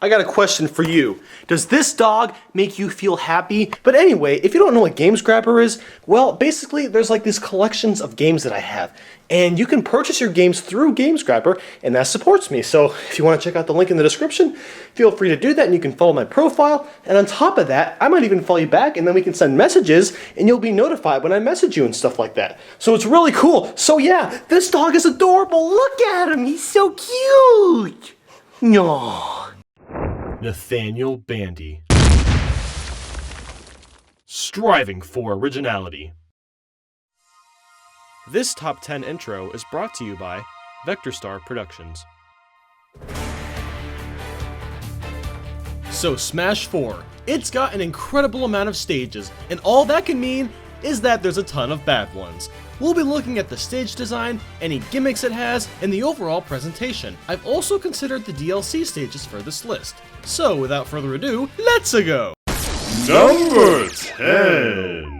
I got a question for you. Does this dog make you feel happy? But anyway, if you don't know what GamesGrabber is, well, basically there's like these collections of games that I have. And you can purchase your games through GamesGrabber, and that supports me. So if you want to check out the link in the description, feel free to do that, and you can follow my profile. And on top of that, I might even follow you back, and then we can send messages, and you'll be notified when I message you and stuff like that. So it's really cool. So yeah, this dog is adorable. Look at him. He's so cute. No. Nathaniel Bandy. Striving for originality. This top 10 intro is brought to you by VectorStar Productions. So Smash 4, it's got an incredible amount of stages, and all that can mean is that there's a ton of bad ones. We'll be looking at the stage design, any gimmicks it has, and the overall presentation. I've also considered the DLC stages for this list. So without further ado, let's go! Number 10!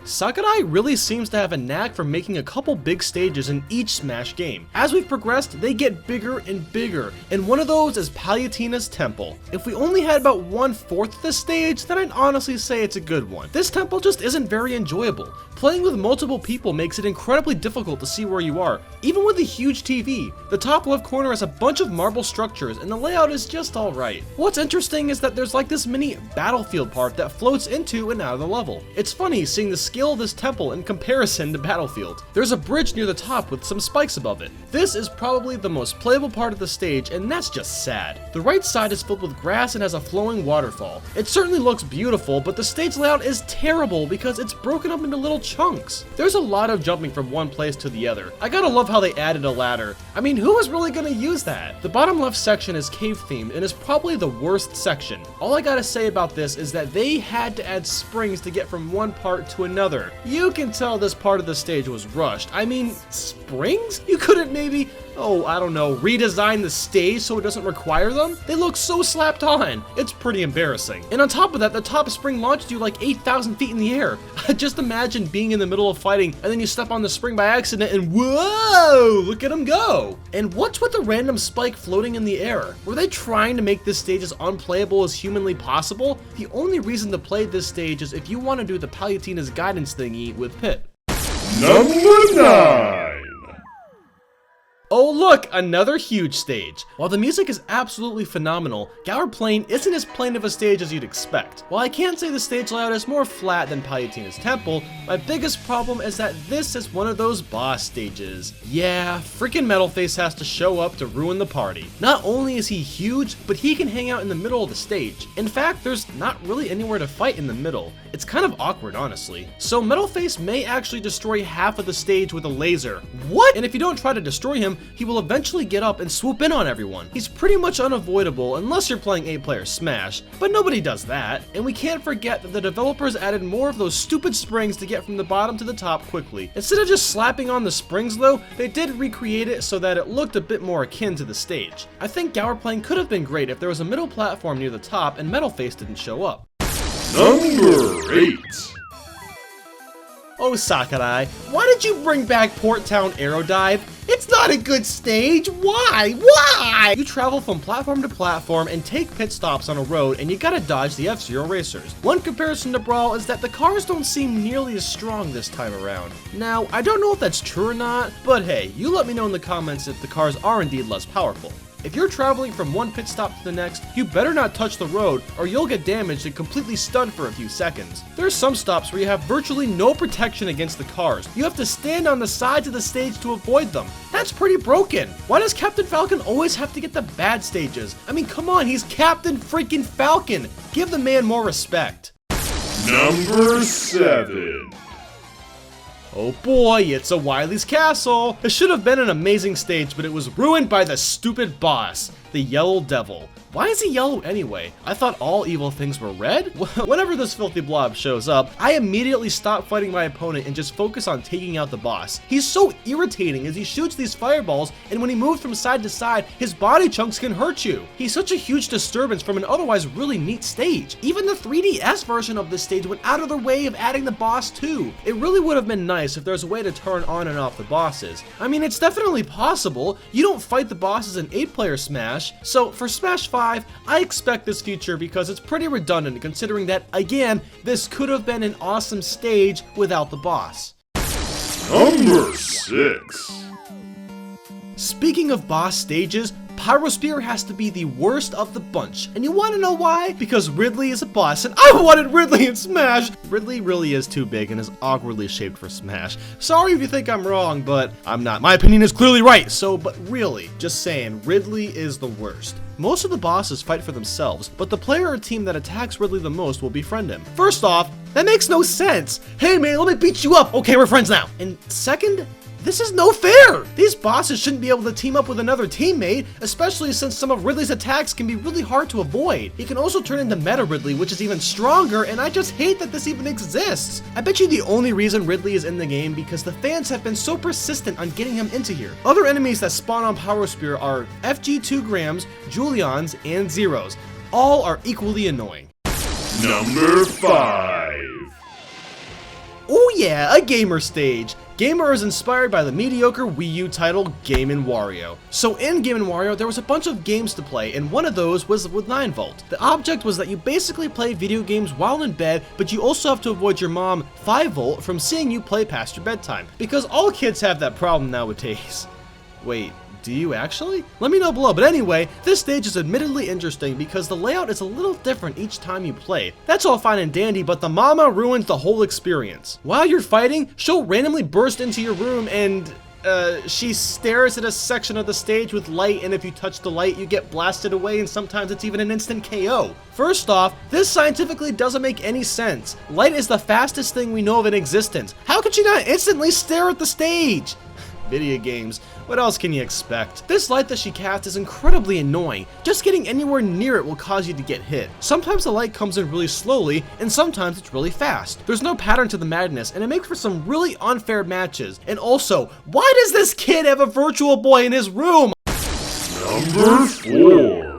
Sakurai really seems to have a knack for making a couple big stages in each Smash game. As we've progressed, they get bigger and bigger, and one of those is Palutena's Temple. If we only had about 1/4 of the stage, then I'd honestly say it's a good one. This temple just isn't very enjoyable. Playing with multiple people makes it incredibly difficult to see where you are, even with a huge TV. The top left corner has a bunch of marble structures, and the layout is just alright. What's interesting is that there's like this mini battlefield part that floats into and out of the level. It's funny seeing the scale of this temple in comparison to Battlefield. There's a bridge near the top with some spikes above it. This is probably the most playable part of the stage, and that's just sad. The right side is filled with grass and has a flowing waterfall. It certainly looks beautiful, but the stage layout is terrible because it's broken up into little chunks. There's a lot of jumping from one place to the other. I gotta love how they added a ladder. I mean, who is really gonna use that? The bottom left section is cave themed and is probably the worst section. All I gotta say about this is that they had to add springs to get from one part to another. You can tell this part of the stage was rushed. I mean, springs? You couldn't maybe, I don't know, redesign the stage so it doesn't require them? They look so slapped on. It's pretty embarrassing. And on top of that, the top spring launched you like 8,000 feet in the air. Just imagine being in the middle of fighting and then you step on the spring by accident and whoa, look at them go. And what's with the random spike floating in the air? Were they trying to make this stage as unplayable as humanly possible? The only reason to play this stage is if you want to do the Palutena's guidance thingy with Pit. Number 9! Oh look, another huge stage. While the music is absolutely phenomenal, Gower Plain isn't as plain of a stage as you'd expect. While I can't say the stage layout is more flat than Palutena's Temple, my biggest problem is that this is one of those boss stages. Yeah, freaking Metalface has to show up to ruin the party. Not only is he huge, but he can hang out in the middle of the stage. In fact, there's not really anywhere to fight in the middle. It's kind of awkward, honestly. So Metalface may actually destroy half of the stage with a laser. What? And if you don't try to destroy him, he will eventually get up and swoop in on everyone. He's pretty much unavoidable unless you're playing 8-player Smash, but nobody does that. And we can't forget that the developers added more of those stupid springs to get from the bottom to the top quickly. Instead of just slapping on the springs though, they did recreate it so that it looked a bit more akin to the stage. I think Gower Plain could have been great if there was a middle platform near the top and Metalface didn't show up. Number 8. Oh Sakurai, why did you bring back Port Town Aerodive? It's not a good stage. Why? Why? You travel from platform to platform and take pit stops on a road, and you gotta dodge the F-Zero racers. One comparison to Brawl is that the cars don't seem nearly as strong this time around. Now, I don't know if that's true or not, but hey, you let me know in the comments if the cars are indeed less powerful. If you're traveling from one pit stop to the next, you better not touch the road or you'll get damaged and completely stunned for a few seconds. There's some stops where you have virtually no protection against the cars. You have to stand on the sides of the stage to avoid them. That's pretty broken. Why does Captain Falcon always have to get the bad stages? I mean, come on, he's Captain freaking Falcon. Give the man more respect. Number 7. Oh boy, it's a Wily's Castle! It should have been an amazing stage, but it was ruined by the stupid boss, the Yellow Devil. Why is he yellow anyway? I thought all evil things were red? Whenever this filthy blob shows up, I immediately stop fighting my opponent and just focus on taking out the boss. He's so irritating as he shoots these fireballs, and when he moves from side to side, his body chunks can hurt you. He's such a huge disturbance from an otherwise really neat stage. Even the 3DS version of this stage went out of their way of adding the boss too. It really would have been nice if there's a way to turn on and off the bosses. I mean, it's definitely possible. You don't fight the bosses in 8-player Smash, so for Smash 5, 5, I expect this feature because it's pretty redundant considering that, again, this could have been an awesome stage without the boss. Number 6. Speaking of boss stages, Pyrosphere has to be the worst of the bunch. And you want to know why? Because Ridley is a boss, and I wanted Ridley in Smash! Ridley really is too big and is awkwardly shaped for Smash. Sorry if you think I'm wrong, but I'm not. My opinion is clearly right, but really, just saying, Ridley is the worst. Most of the bosses fight for themselves, but the player or team that attacks Ridley the most will befriend him. First off, that makes no sense. Hey man, let me beat you up. Okay, we're friends now. And second, this is no fair! These bosses shouldn't be able to team up with another teammate, especially since some of Ridley's attacks can be really hard to avoid. He can also turn into Meta Ridley, which is even stronger, and I just hate that this even exists. I bet you the only reason Ridley is in the game because the fans have been so persistent on getting him into here. Other enemies that spawn on Pyrosphere are FG2 Grams, Julians, and Zeros. All are equally annoying. Number 5. Oh yeah, a gamer stage. Gamer is inspired by the mediocre Wii U title Game & Wario. So in Game & Wario, there was a bunch of games to play, and one of those was with 9Volt. The object was that you basically play video games while in bed, but you also have to avoid your mom, 5Volt, from seeing you play past your bedtime. Because all kids have that problem nowadays. Wait, do you actually? Let me know below, but anyway, this stage is admittedly interesting because the layout is a little different each time you play. That's all fine and dandy, but the mama ruins the whole experience. While you're fighting, she'll randomly burst into your room and she stares at a section of the stage with light, and if you touch the light, you get blasted away, and sometimes it's even an instant KO. First off, this scientifically doesn't make any sense. Light is the fastest thing we know of in existence. How could she not instantly stare at the stage? Video games. What else can you expect? This light that she casts is incredibly annoying. Just getting anywhere near it will cause you to get hit. Sometimes the light comes in really slowly, and sometimes it's really fast. There's no pattern to the madness, and it makes for some really unfair matches. And also, why does this kid have a Virtual Boy in his room? Number 4.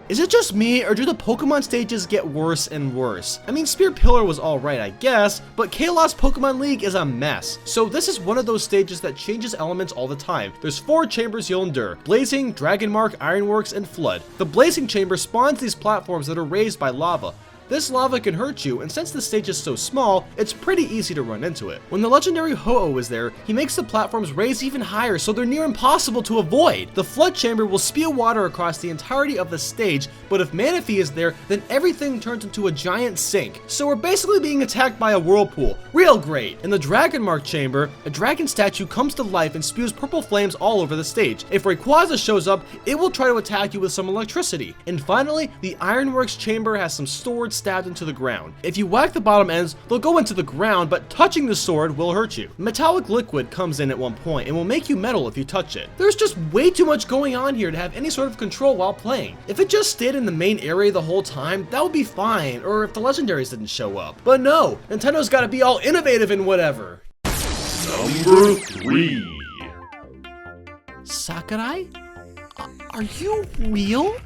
Is it just me, or do the Pokemon stages get worse and worse? I mean, Spear Pillar was alright, I guess, but Kalos Pokemon League is a mess. So this is one of those stages that changes elements all the time. There's 4 chambers you'll endure: Blazing, Dragon Mark, Ironworks, and Flood. The Blazing Chamber spawns these platforms that are raised by lava. This lava can hurt you, and since the stage is so small, it's pretty easy to run into it. When the legendary Ho-Oh is there, he makes the platforms raise even higher, so they're near impossible to avoid. The Flood Chamber will spew water across the entirety of the stage, but if Manaphy is there, then everything turns into a giant sink. So we're basically being attacked by a whirlpool. Real great! In the Dragon Mark Chamber, a dragon statue comes to life and spews purple flames all over the stage. If Rayquaza shows up, it will try to attack you with some electricity. And finally, the Ironworks Chamber has some swords stabbed into the ground. If you whack the bottom ends, they'll go into the ground, but touching the sword will hurt you. Metallic liquid comes in at one point and will make you metal if you touch it. There's just way too much going on here to have any sort of control while playing. If it just stayed in the main area the whole time, that would be fine, or if the legendaries didn't show up. But no, Nintendo's gotta be all innovative and whatever. Number 3. Sakurai? Are you real?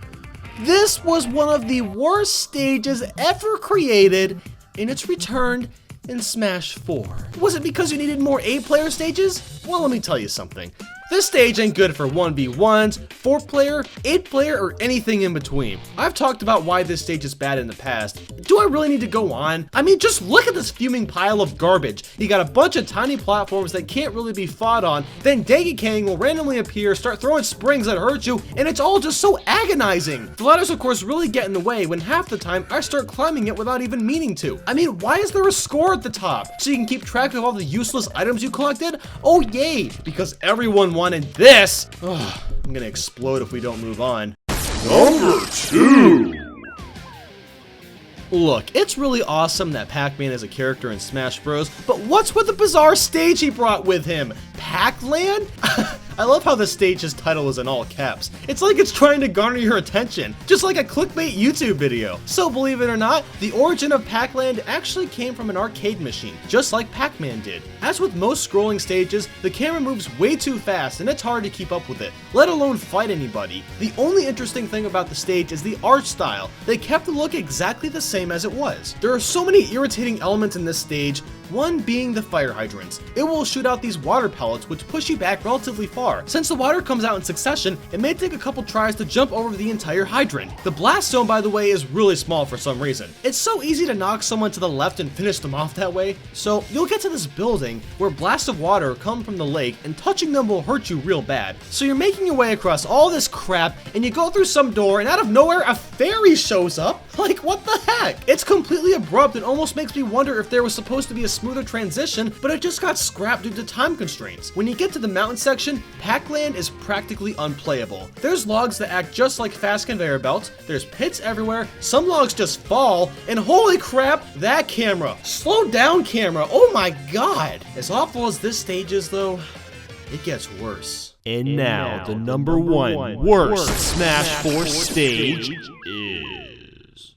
This was one of the worst stages ever created, and it's returned in Smash 4. Was it because you needed more 8-player stages? Well, let me tell you something. This stage ain't good for 1v1s, 4-player, 8-player, or anything in between. I've talked about why this stage is bad in the past. Do I really need to go on? I mean, just look at this fuming pile of garbage. You got a bunch of tiny platforms that can't really be fought on, then Dagekang will randomly appear, start throwing springs that hurt you, and it's all just so agonizing. The ladders, of course, really get in the way when half the time I start climbing it without even meaning to. I mean, why is there a score at the top? So you can keep track of all the useless items you collected? Oh yay, because everyone wanted this. Ugh, I'm gonna explode if we don't move on. Number 2. Look, it's really awesome that Pac-Man is a character in Smash Bros, but what's with the bizarre stage he brought with him? Pac-Land? I love how the stage's title is in all caps. It's like it's trying to garner your attention, just like a clickbait YouTube video. So believe it or not, the origin of Pac-Land actually came from an arcade machine, just like Pac-Man did. As with most scrolling stages, the camera moves way too fast and it's hard to keep up with it, let alone fight anybody. The only interesting thing about the stage is the art style. They kept the look exactly the same as it was. There are so many irritating elements in this stage, one being the fire hydrants. It will shoot out these water pellets which push you back relatively far. Since the water comes out in succession, it may take a couple tries to jump over the entire hydrant. The blast zone, by the way, is really small for some reason. It's so easy to knock someone to the left and finish them off that way. So you'll get to this building where blasts of water come from the lake and touching them will hurt you real bad. So you're making your way across all this crap and you go through some door and out of nowhere a fairy shows up? Like, what the heck? It's completely abrupt and almost makes me wonder if there was supposed to be a smoother transition, but it just got scrapped due to time constraints. When you get to the mountain section, Pac-Land is practically unplayable. There's logs that act just like fast conveyor belts, there's pits everywhere, some logs just fall, and holy crap, that camera. Slow down, camera. Oh my god. As awful as this stage is though, it gets worse. And now, the number one worst Smash 4 stage is...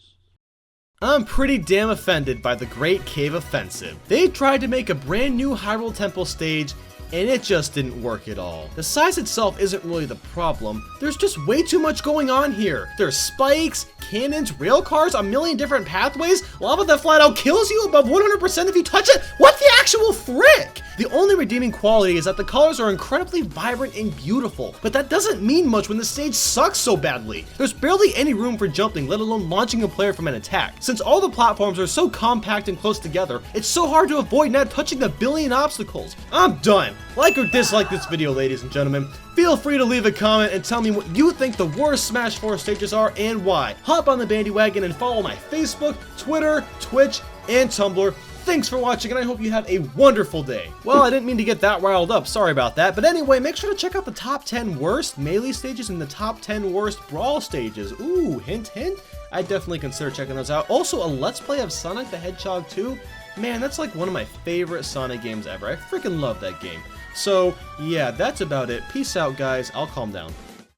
I'm pretty damn offended by the Great Cave Offensive. They tried to make a brand new Hyrule Temple stage, and it just didn't work at all. The size itself isn't really the problem, there's just way too much going on here. There's spikes, cannons, rail cars, a million different pathways, lava that flat out kills you above 100% if you touch it. What the actual frick? The only redeeming quality is that the colors are incredibly vibrant and beautiful, but that doesn't mean much when the stage sucks so badly. There's barely any room for jumping, let alone launching a player from an attack. Since all the platforms are so compact and close together, it's so hard to avoid not touching the billion obstacles. I'm done. Like or dislike this video, ladies and gentlemen. Feel free to leave a comment and tell me what you think the worst Smash 4 stages are and why. Hop on the bandwagon and follow my Facebook, Twitter, Twitch, and Tumblr. Thanks for watching, and I hope you have a wonderful day. Well, I didn't mean to get that riled up, sorry about that. But anyway, make sure to check out the top 10 worst Melee stages and the top 10 worst Brawl stages. Ooh, hint, hint. I'd definitely consider checking those out. Also, a Let's Play of Sonic the Hedgehog 2. Man, that's like one of my favorite Sonic games ever. I freaking love that game. So, yeah, that's about it. Peace out, guys. I'll calm down.